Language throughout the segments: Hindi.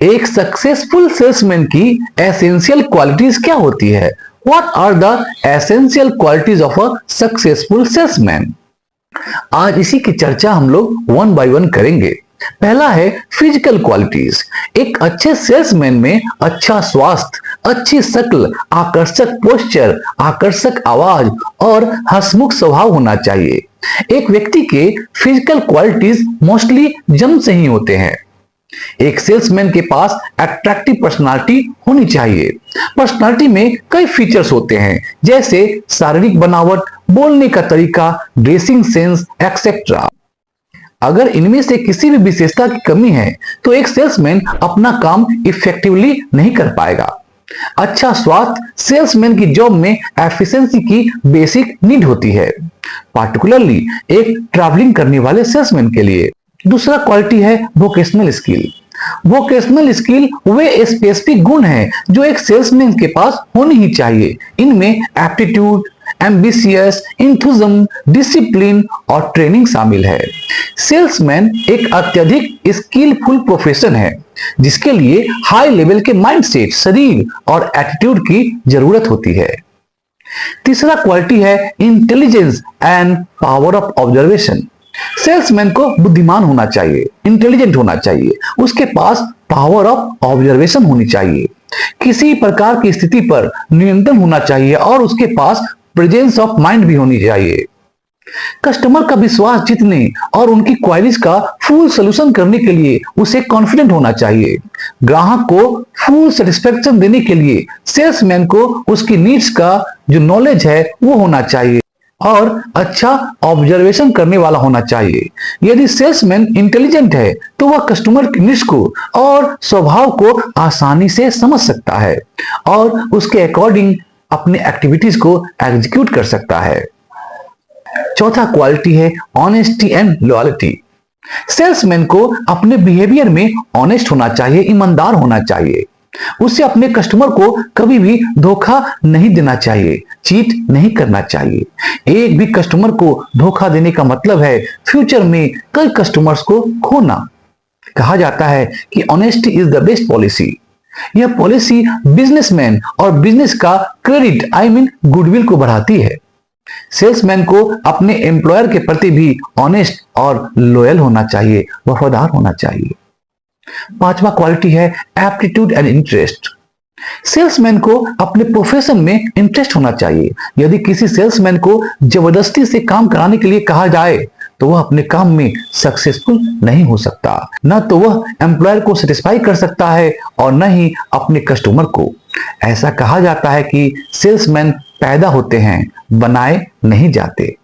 एक सक्सेसफुल सेल्समैन की एसेंशियल क्वालिटीज क्या होती है? What are the essential qualities of a successful salesman? आज इसी की चर्चा हम लोग वन बाय वन करेंगे। पहला है फिजिकल क्वालिटीज। एक अच्छे सेल्समैन में अच्छा स्वास्थ्य, अच्छी शक्ल, आकर्षक पोस्चर, आकर्षक आवाज और हंसमुख स्वभाव होना चाहिए। एक व्यक्ति के फिजिकल क्वालिटीज मोस्टली जन्म से ही होते हैं। एक सेल्समैन के पास अट्रैक्टिव पर्सनालिटी होनी चाहिए। पर्सनालिटी में कई फीचर्स होते हैं, जैसे शारीरिक बनावट, बोलने का तरीका, ड्रेसिंग सेंस एक्सेट्रा। अगर इनमें से किसी भी विशेषता की कमी है तो एक सेल्समैन अपना काम इफेक्टिवली नहीं कर पाएगा। अच्छा स्वास्थ्य सेल्समैन की जॉब में एफिशिएंसी की बेसिक नीड होती है, पार्टिकुलरली एक ट्रैवलिंग करने वाले सेल्समैन के लिए। दूसरा क्वालिटी है वोकेशनल स्किल। वोकेशनल स्किल वे स्पेसिफिक गुण हैं जो एक सेल्समैन के पास होनी ही चाहिए। इनमें एप्टीट्यूड, एम्बिशियस, इंथुजम, डिसिप्लिन और ट्रेनिंग शामिल है। सेल्समैन एक अत्यधिक स्किलफुल प्रोफेशन है जिसके लिए हाई लेवल के माइंडसेट, शरीर और एटीट्यूड की जरूरत होती है। तीसरा क्वालिटी है intelligence and power of observation. Salesman को बुद्धिमान होना चाहिए, इंटेलिजेंट होना चाहिए, उसके पास पावर ऑफ ऑब्जर्वेशन होनी चाहिए, किसी प्रकार की स्थिति पर नियंत्रण होना चाहिए और उसके पास प्रेजेंस ऑफ माइंड भी होनी चाहिए। कस्टमर का विश्वास जीतने और उनकी क्वायरीज का फुल सोल्यूशन करने के लिए उसे कॉन्फिडेंट होना चाहिए। ग्राहक को फुल सेटिस्फेक्शन देने के लिए सेल्समैन को उसकी नीड्स का जो नॉलेज है वो होना चाहिए और अच्छा ऑब्जर्वेशन करने वाला होना चाहिए। यदि सेल्समैन इंटेलिजेंट है तो वह कस्टमर की नीड्स को और स्वभाव को आसानी से समझ सकता है और उसके अकॉर्डिंग अपने एक्टिविटीज को एग्जीक्यूट कर सकता है। चौथा क्वालिटी है ऑनेस्टी एंड लॉयल्टी। सेल्समैन को अपने बिहेवियर में ऑनेस्ट होना चाहिए, ईमानदार होना चाहिए। उसे अपने कस्टमर को कभी भी धोखा नहीं देना चाहिए, चीट नहीं करना चाहिए। एक भी कस्टमर को धोखा देने का मतलब है फ्यूचर में कई कस्टमर्स को खोना। कहा जाता है कि honesty is the best policy. यह पॉलिसी बिजनेसमैन और बिजनेस का क्रेडिट गुडविल को बढ़ाती है। सेल्समैन को अपने एम्प्लॉयर के प्रति भी ऑनेस्ट और लॉयल होना चाहिए, वफादार होना चाहिए। पांचवा क्वालिटी है एप्टीट्यूड एंड इंटरेस्ट। सेल्समैन को अपने प्रोफेशन में इंटरेस्ट होना चाहिए। यदि किसी सेल्समैन को जबरदस्ती से काम कराने के लिए कहा जाए तो वह अपने काम में सक्सेसफुल नहीं हो सकता। न तो वह एम्प्लॉयर को सेटिस्फाई कर सकता है और न ही अपने कस्टमर को। ऐसा कहा जाता है कि सेल्समैन पैदा होते हैं, बनाए नहीं जाते।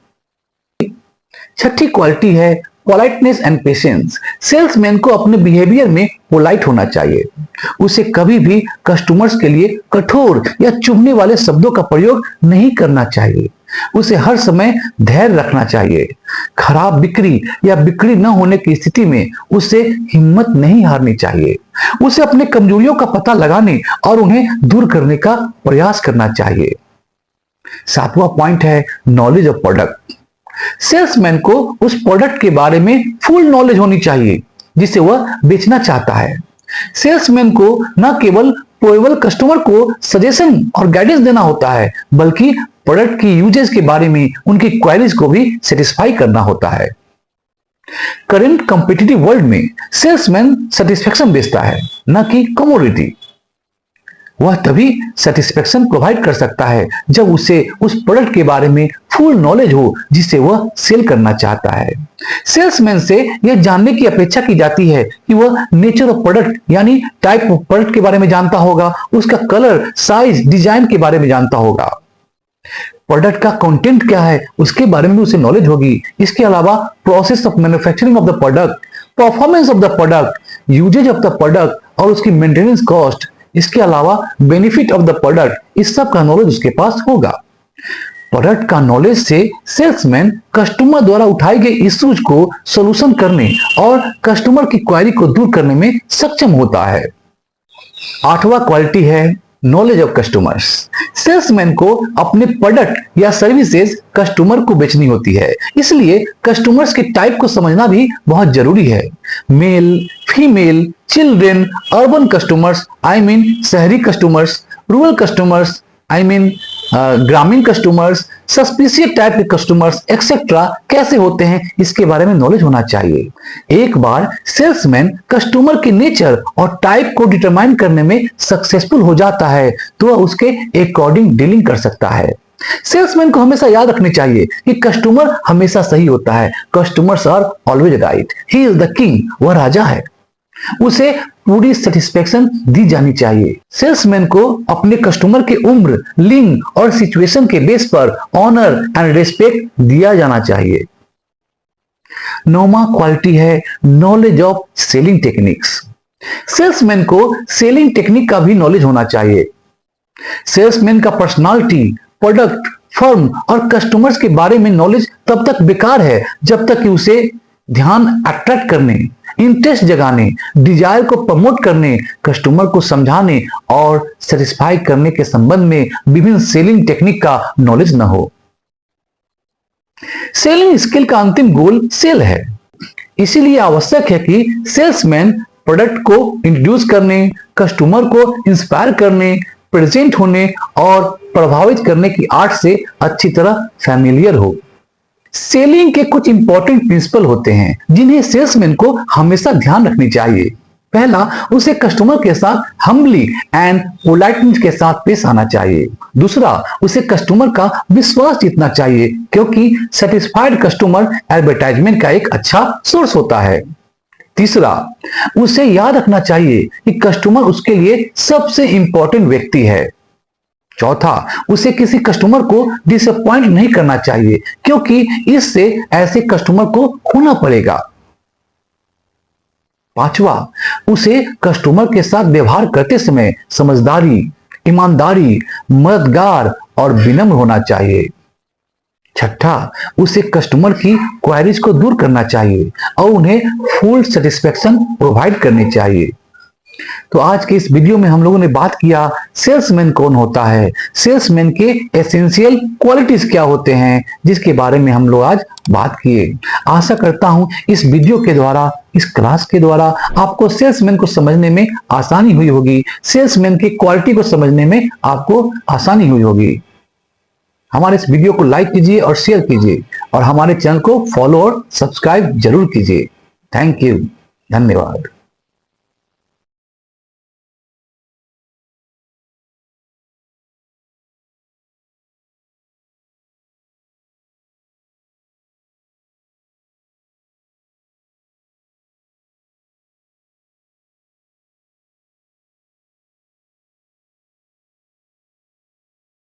छठी क्वालिटी है पोलाइटनेस एंड पेशेंस। सेल्समैन को अपने बिहेवियर में पोलाइट होना चाहिए। उसे कभी भी कस्टमर्स के लिए कठोर या चुभने वाले शब्दों का प्रयोग नहीं करना चाहिए। उसे हर समय धैर्य रखना चाहिए। खराब बिक्री या बिक्री न होने की स्थिति में उसे हिम्मत नहीं हारनी चाहिए। उसे अपने कमजोरियों का पता लगाने और उन्हें दूर करने का प्रयास करना चाहिए। सातवां पॉइंट है नॉलेज ऑफ प्रोडक्ट। सेल्समैन को उस प्रोडक्ट के बारे में फुल नॉलेज होनी चाहिए जिसे वह बेचना चाहता है। सेल्समैन को न केवल कस्टमर को सजेशन और गाइडेंस देना होता है, बल्कि प्रोडक्ट की यूजेस के बारे में उनकी क्वायरीज को भी सेटिस्फाई करना होता है। करंट कॉम्पिटिटिव वर्ल्ड में सेल्समैन सेटिस्फेक्शन बेचता है, न कि कमोडिटी। वह तभी सेटिस्फेक्शन प्रोवाइड कर सकता है जब उसे उस प्रोडक्ट के बारे में फुल नॉलेज हो जिसे वह सेल करना चाहता है। सेल्समैन से यह जानने की अपेक्षा की जाती है कि वह नेचर ऑफ प्रोडक्ट यानी टाइप ऑफ प्रोडक्ट के बारे में जानता होगा, उसका कलर, साइज, डिजाइन के बारे में जानता होगा। प्रोडक्ट का कंटेंट क्या है उसके बारे में उसे नॉलेज होगी। इसके अलावा process of manufacturing of the product, performance of the product, usages of the product और उसकी मेंटेनेंस कॉस्ट, इसके अलावा बेनिफिट ऑफ द प्रोडक्ट, इस सब का नॉलेज उसके पास होगा। प्रोडक्ट का नॉलेज से सेल्समैन कस्टमर द्वारा उठाए गए इश्यूज को सॉल्यूशन करने और कस्टमर की क्वेरी को दूर करने में सक्षम होता है। आठवां क्वालिटी है नॉलेज ऑफ कस्टमर्स। सेल्समैन को अपने प्रोडक्ट या सर्विसेज कस्टमर को बेचनी होती है, इसलिए कस्टमर्स के टाइप को समझना भी बहुत जरूरी है। Male, female, children, urban customers I mean शहरी customers, rural customers I mean ग्रामीण कस्टमर्स, सस्पिशियस टाइप के कस्टमर्स एक्सेट्रा कैसे होते हैं, इसके बारे में नॉलेज होना चाहिए। एक बार सेल्समैन कस्टमर के नेचर और टाइप को डिटरमाइन करने में सक्सेसफुल हो जाता है तो वह उसके अकॉर्डिंग डीलिंग कर सकता है। सेल्समैन को हमेशा याद रखनी चाहिए कि कस्टमर हमेशा सही होता है। Customers are always right. He is the king, वह राजा है। उसे पूरी सेटिस्फेक्शन दी जानी चाहिए। सेल्समैन को अपने कस्टमर के उम्र, लिंग और सिचुएशन के बेस पर ऑनर एंड रिस्पेक्ट दिया जाना चाहिए। नौवां क्वालिटी है knowledge of selling techniques. Salesman को सेलिंग टेक्निक का भी नॉलेज होना चाहिए। सेल्समैन का पर्सनालिटी, प्रोडक्ट, फर्म और कस्टमर्स के बारे में नॉलेज तब तक बेकार है जब तक कि उसे ध्यान अट्रैक्ट करने, इंटरेस्ट जगाने, डिजायर को प्रमोट करने, कस्टमर को समझाने और सेटिस्फाई करने के संबंध में विभिन्न सेलिंग टेक्निक का नॉलेज न हो। सेलिंग स्किल का अंतिम गोल सेल है, इसीलिए आवश्यक है कि सेल्समैन प्रोडक्ट को इंट्रोड्यूस करने, कस्टमर को इंस्पायर करने, प्रेजेंट होने और प्रभावित करने की आर्ट से अच्छी तरह फैमिलियर हो। सेलिंग के कुछ इंपॉर्टेंट प्रिंसिपल होते हैं जिन्हें सेल्समैन को हमेशा ध्यान रखनी चाहिए। पहला, उसे कस्टमर के साथ हम्बली एंड पोलाइटनेस के साथ पेश आना चाहिए। दूसरा, उसे कस्टमर का विश्वास जीतना चाहिए क्योंकि सेटिस्फाइड कस्टमर एडवर्टाइजमेंट का एक अच्छा सोर्स होता है। तीसरा, उसे याद रखना चाहिए कि कस्टमर उसके लिए सबसे इंपॉर्टेंट व्यक्ति है। चौथा, उसे किसी कस्टमर को डिसअपॉइंट नहीं करना चाहिए क्योंकि इससे ऐसे कस्टमर को खोना पड़ेगा। पांचवा, उसे कस्टमर के साथ व्यवहार करते समय समझदारी, ईमानदारी, मददगार और विनम्र होना चाहिए। छठा, उसे कस्टमर की क्वेरीज को दूर करना चाहिए और उन्हें फुल सेटिस्फेक्शन प्रोवाइड करनी चाहिए। तो आज के इस वीडियो में हम लोगों ने बात किया सेल्समैन कौन होता है, सेल्समैन के एसेंशियल क्वालिटीज क्या होते हैं, जिसके बारे में हम लोग आज बात किए। आशा करता हूं इस वीडियो के द्वारा, इस क्लास के द्वारा आपको सेल्समैन को समझने में आसानी हुई होगी, सेल्समैन की क्वालिटी को समझने में आपको आसानी हुई होगी। हमारे इस वीडियो को लाइक कीजिए और शेयर कीजिए और हमारे चैनल को फॉलो और सब्सक्राइब जरूर कीजिए। थैंक यू, धन्यवाद।